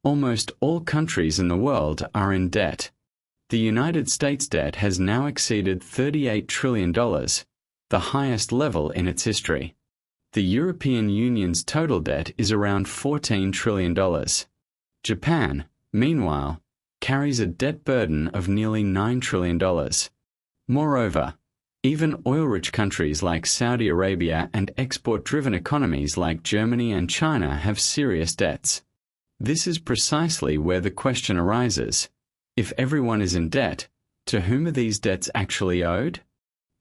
Almost all countries in the world are in debt. The United States debt has now exceeded $38 trillion, the highest level in its history. The European Union's total debt is around $14 trillion. Japan, meanwhile, carries a debt burden of nearly $9 trillion. Moreover, even oil-rich countries like Saudi Arabia and export-driven economies like Germany and China have serious debts. This is precisely where the question arises: if everyone is in debt, to whom are these debts actually owed?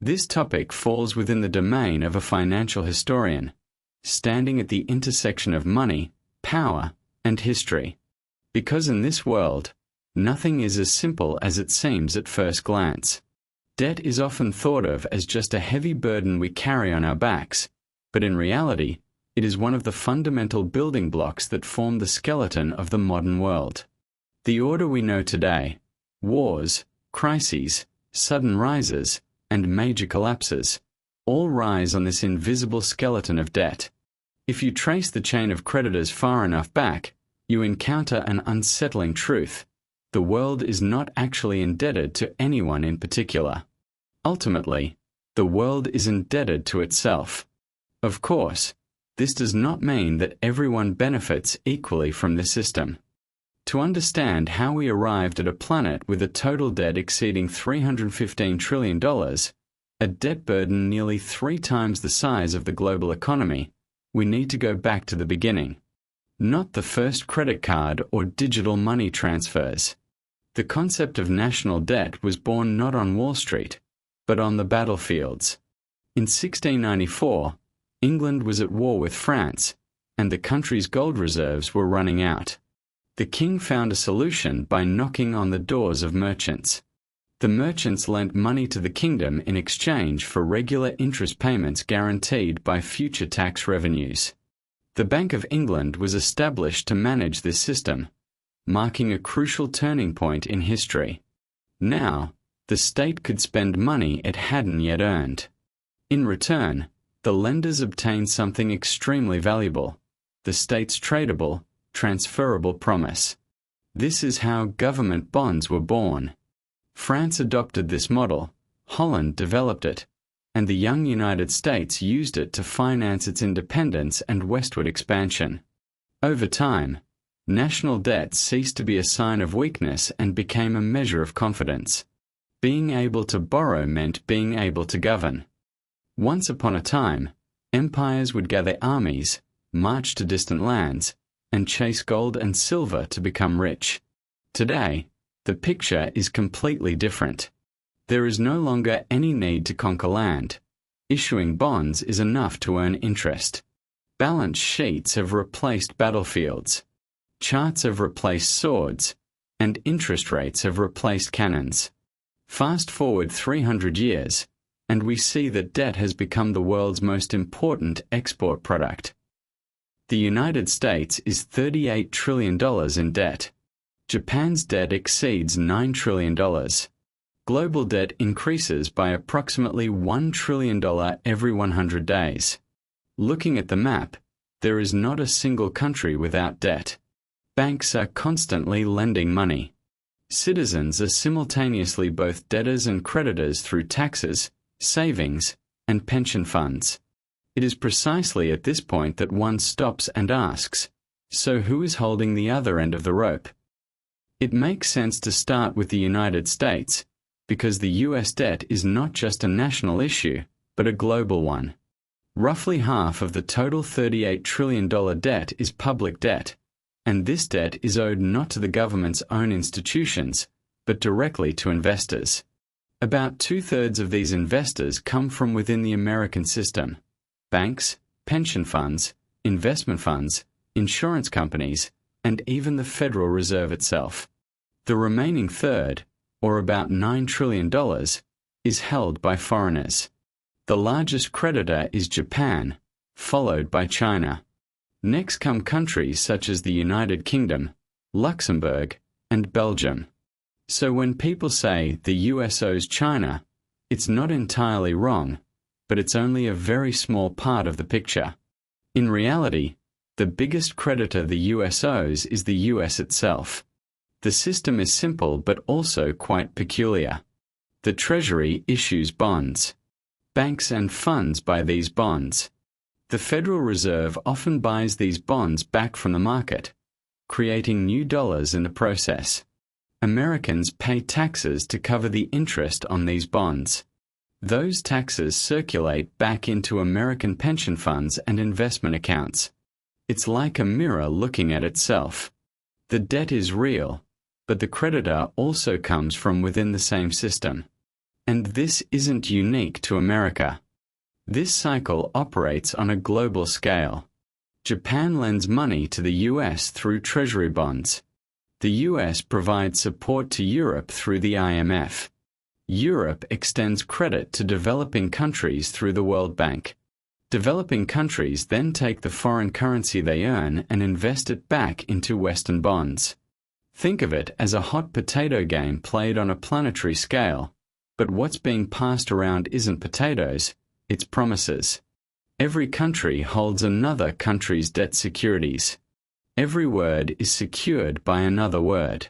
This topic falls within the domain of a financial historian, standing at the intersection of money, power, and history. Because in this world, nothing is as simple as it seems at first glance. Debt is often thought of as just a heavy burden we carry on our backs, but in reality, it is one of the fundamental building blocks that form the skeleton of the modern world. The order we know today, wars, crises, sudden rises, and major collapses, all rise on this invisible skeleton of debt. If you trace the chain of creditors far enough back, you encounter an unsettling truth: the world is not actually indebted to anyone in particular. Ultimately, the world is indebted to itself. Of course, this does not mean that everyone benefits equally from this system. To understand how we arrived at a planet with a total debt exceeding $315 trillion, a debt burden nearly 3 times the size of the global economy, we need to go back to the beginning. Not the first credit card or digital money transfers. The concept of national debt was born not on Wall Street, but on the battlefields. In 1694, England was at war with France, and the country's gold reserves were running out. The king found a solution by knocking on the doors of merchants. The merchants lent money to the kingdom in exchange for regular interest payments guaranteed by future tax revenues. The Bank of England was established to manage this system, marking a crucial turning point in history. Now, the state could spend money it hadn't yet earned. In return, the lenders obtained something extremely valuable: the state's tradable, transferable promise. This is how government bonds were born. France adopted this model, Holland developed it, and the young United States used it to finance its independence and westward expansion. Over time, national debt ceased to be a sign of weakness and became a measure of confidence. Being able to borrow meant being able to govern. Once upon a time, empires would gather armies, march to distant lands, and chase gold and silver to become rich. Today, the picture is completely different. There is no longer any need to conquer land. Issuing bonds is enough to earn interest. Balance sheets have replaced battlefields. Charts have replaced swords, and interest rates have replaced cannons. Fast forward 300 years, and we see that debt has become the world's most important export product. The United States is $38 trillion in debt. Japan's debt exceeds $9 trillion. Global debt increases by approximately $1 trillion every 100 days. Looking at the map, there is not a single country without debt. Banks are constantly lending money. Citizens are simultaneously both debtors and creditors through taxes, savings, and pension funds. It is precisely at this point that one stops and asks, so who is holding the other end of the rope? It makes sense to start with the United States, because the US debt is not just a national issue, but a global one. Roughly half of the total $38 trillion debt is public debt, and this debt is owed not to the government's own institutions, but directly to investors. About 2/3 of these investors come from within the American system: banks, pension funds, investment funds, insurance companies, and even the Federal Reserve itself. The remaining third, or about $9 trillion, is held by foreigners. The largest creditor is Japan, followed by China. Next come countries such as the United Kingdom, Luxembourg, and Belgium. So when people say the US owes China, it's not entirely wrong, but it's only a very small part of the picture. In reality, The biggest creditor the US owes is the US itself. The system is simple but also quite peculiar. The Treasury issues bonds. Banks and funds buy these bonds. The Federal Reserve often buys these bonds back from the market, creating new dollars in the process. Americans pay taxes to cover the interest on these bonds. Those taxes circulate back into American pension funds and investment accounts. It's like a mirror looking at itself. The debt is real, but the creditor also comes from within the same system. And this isn't unique to America. This cycle operates on a global scale. Japan lends money to the US through Treasury bonds. The US provides support to Europe through the IMF. Europe extends credit to developing countries through the World Bank. Developing countries then take the foreign currency they earn and invest it back into Western bonds. Think of it as a hot potato game played on a planetary scale, but what's being passed around isn't potatoes, it's promises. Every country holds another country's debt securities. Every word is secured by another word.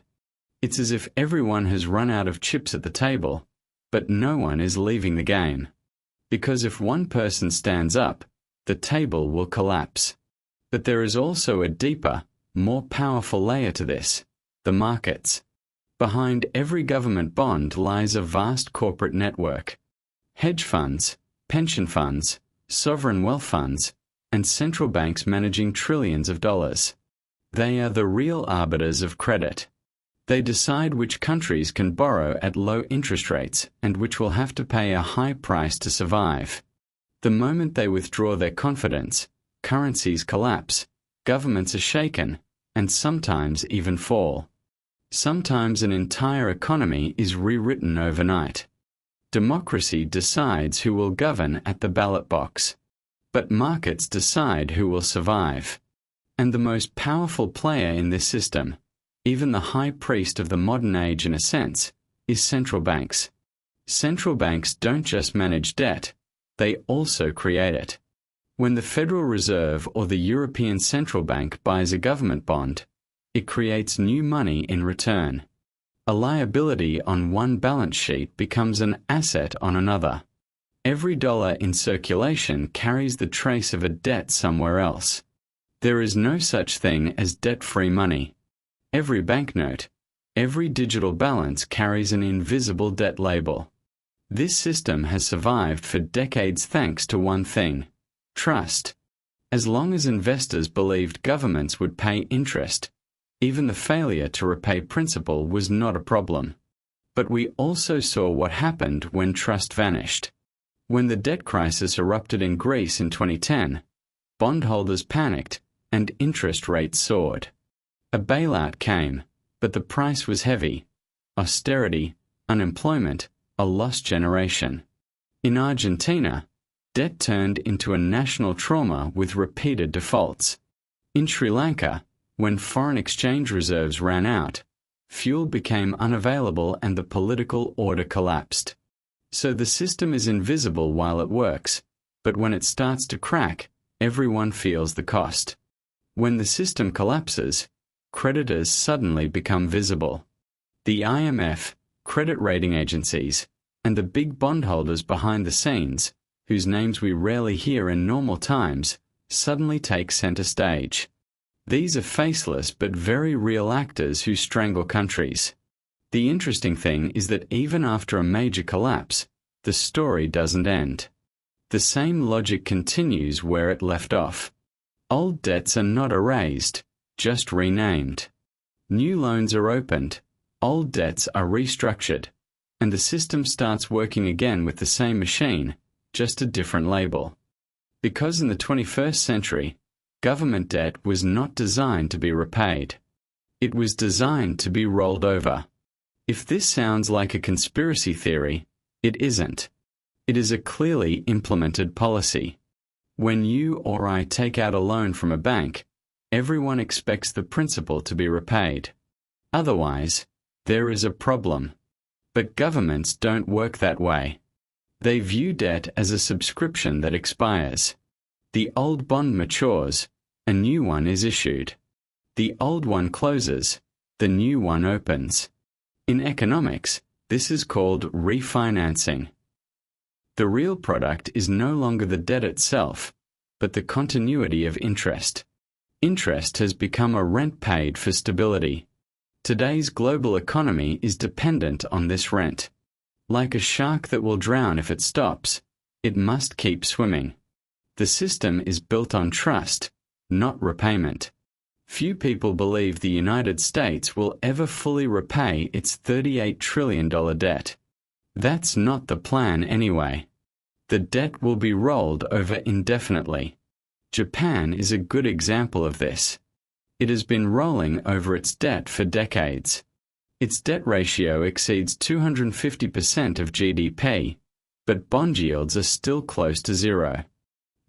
It's as if everyone has run out of chips at the table, but no one is leaving the game. Because if one person stands up, the table will collapse. But there is also a deeper, more powerful layer to this: the markets. Behind every government bond lies a vast corporate network. Hedge funds, pension funds, sovereign wealth funds, and central banks managing trillions of dollars. They are the real arbiters of credit. They decide which countries can borrow at low interest rates and which will have to pay a high price to survive. The moment they withdraw their confidence, currencies collapse, governments are shaken, and sometimes even fall. Sometimes an entire economy is rewritten overnight. Democracy decides who will govern at the ballot box. But markets decide who will survive. And the most powerful player in this system, even the high priest of the modern age in a sense, is central banks. Central banks don't just manage debt, they also create it. When the Federal Reserve or the European Central Bank buys a government bond, it creates new money in return. A liability on one balance sheet becomes an asset on another. Every dollar in circulation carries the trace of a debt somewhere else. There is no such thing as debt-free money. Every banknote, every digital balance carries an invisible debt label. This system has survived for decades thanks to one thing: trust. As long as investors believed governments would pay interest, even the failure to repay principal was not a problem. But we also saw what happened when trust vanished. When the debt crisis erupted in Greece in 2010, bondholders panicked and interest rates soared. A bailout came, but the price was heavy: austerity, unemployment, a lost generation. In Argentina, debt turned into a national trauma with repeated defaults. In Sri Lanka, when foreign exchange reserves ran out, fuel became unavailable and the political order collapsed. So the system is invisible while it works, but when it starts to crack, everyone feels the cost. When the system collapses, creditors suddenly become visible. The IMF, credit rating agencies, and the big bondholders behind the scenes, whose names we rarely hear in normal times, suddenly take center stage. These are faceless but very real actors who strangle countries. The interesting thing is that even after a major collapse, the story doesn't end. The same logic continues where it left off. Old debts are not erased, just renamed. New loans are opened, old debts are restructured, and the system starts working again with the same machine, just a different label. Because in the 21st century, government debt was not designed to be repaid. It was designed to be rolled over. If this sounds like a conspiracy theory, it isn't. It is a clearly implemented policy. When you or I take out a loan from a bank, everyone expects the principal to be repaid. Otherwise, there is a problem. But governments don't work that way. They view debt as a subscription that expires. The old bond matures, a new one is issued. The old one closes, the new one opens. In economics, this is called refinancing. The real product is no longer the debt itself, but the continuity of interest. Interest has become a rent paid for stability. Today's global economy is dependent on this rent. Like a shark that will drown if it stops, it must keep swimming. The system is built on trust, not repayment. Few people believe the United States will ever fully repay its $38 trillion debt. That's not the plan anyway. The debt will be rolled over indefinitely. Japan is a good example of this. It has been rolling over its debt for decades. Its debt ratio exceeds 250% of GDP, but bond yields are still close to zero.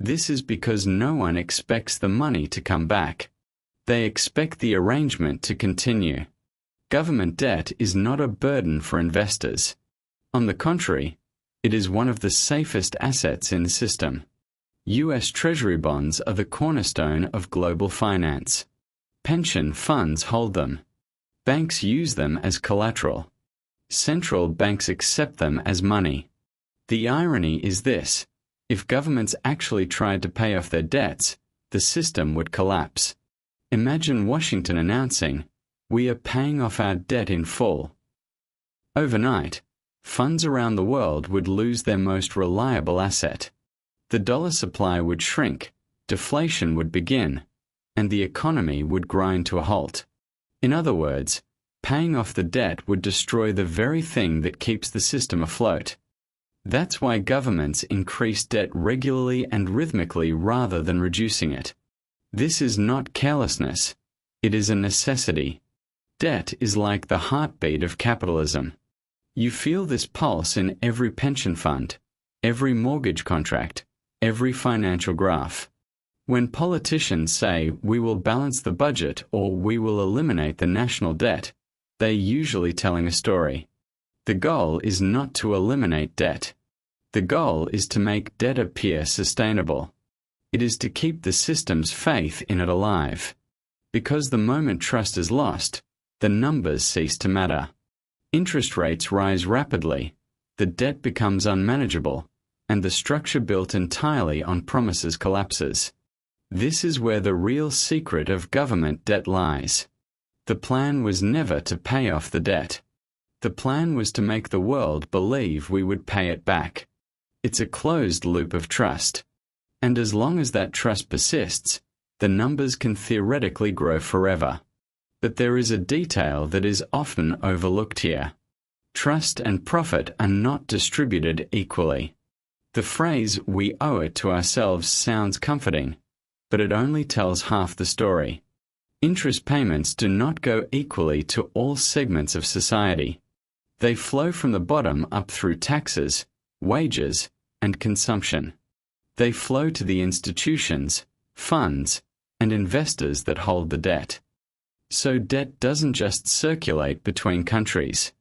This is because no one expects the money to come back. They expect the arrangement to continue. Government debt is not a burden for investors. On the contrary, it is one of the safest assets in the system. U.S. Treasury bonds are the cornerstone of global finance. Pension funds hold them. Banks use them as collateral. Central banks accept them as money. The irony is this: if governments actually tried to pay off their debts, the system would collapse. Imagine Washington announcing, "We are paying off our debt in full." Overnight, funds around the world would lose their most reliable asset. The dollar supply would shrink, deflation would begin, and the economy would grind to a halt. In other words, paying off the debt would destroy the very thing that keeps the system afloat. That's why governments increase debt regularly and rhythmically rather than reducing it. This is not carelessness. It is a necessity. Debt is like the heartbeat of capitalism. You feel this pulse in every pension fund, every mortgage contract, every financial graph. When politicians say we will balance the budget or we will eliminate the national debt, they're usually telling a story. The goal is not to eliminate debt. The goal is to make debt appear sustainable. It is to keep the system's faith in it alive. Because the moment trust is lost, the numbers cease to matter. Interest rates rise rapidly, the debt becomes unmanageable, and the structure built entirely on promises collapses. This is where the real secret of government debt lies. The plan was never to pay off the debt. The plan was to make the world believe we would pay it back. It's a closed loop of trust. And as long as that trust persists, the numbers can theoretically grow forever. But there is a detail that is often overlooked here. Trust and profit are not distributed equally. The phrase, "we owe it to ourselves," sounds comforting, but it only tells half the story. Interest payments do not go equally to all segments of society. They flow from the bottom up through taxes, wages, and consumption. They flow to the institutions, funds, and investors that hold the debt. So debt doesn't just circulate between countries.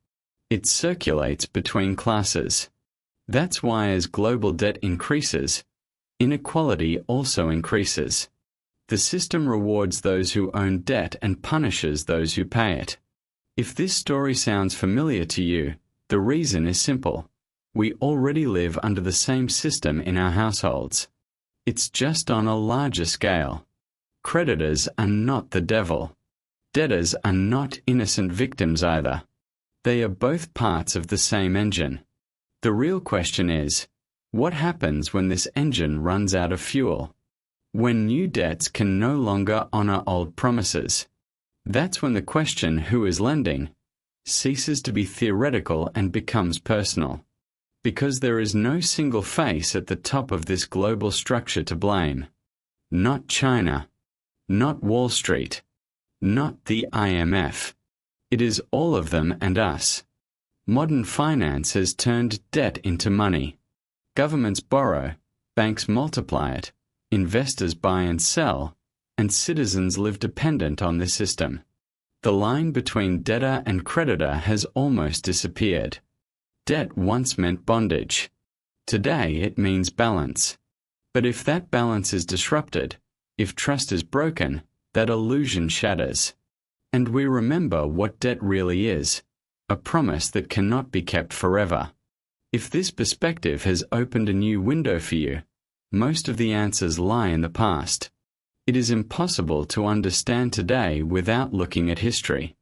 It circulates between classes. That's why as global debt increases, inequality also increases. The system rewards those who own debt and punishes those who pay it. If this story sounds familiar to you, the reason is simple. We already live under the same system in our households. It's just on a larger scale. Creditors are not the devil. Debtors are not innocent victims either. They are both parts of the same engine. The real question is, what happens when this engine runs out of fuel? When new debts can no longer honor old promises. That's when the question, who is lending, ceases to be theoretical and becomes personal. Because there is no single face at the top of this global structure to blame. Not China. Not Wall Street. Not the IMF. It is all of them and us. Modern finance has turned debt into money. Governments borrow, banks multiply it, investors buy and sell, and citizens live dependent on this system. The line between debtor and creditor has almost disappeared. Debt once meant bondage. Today it means balance. But if that balance is disrupted, If trust is broken, that illusion shatters. And we remember what debt really is, a promise that cannot be kept forever. If this perspective has opened a new window for you, most of the answers lie in the past. It is impossible to understand today without looking at history.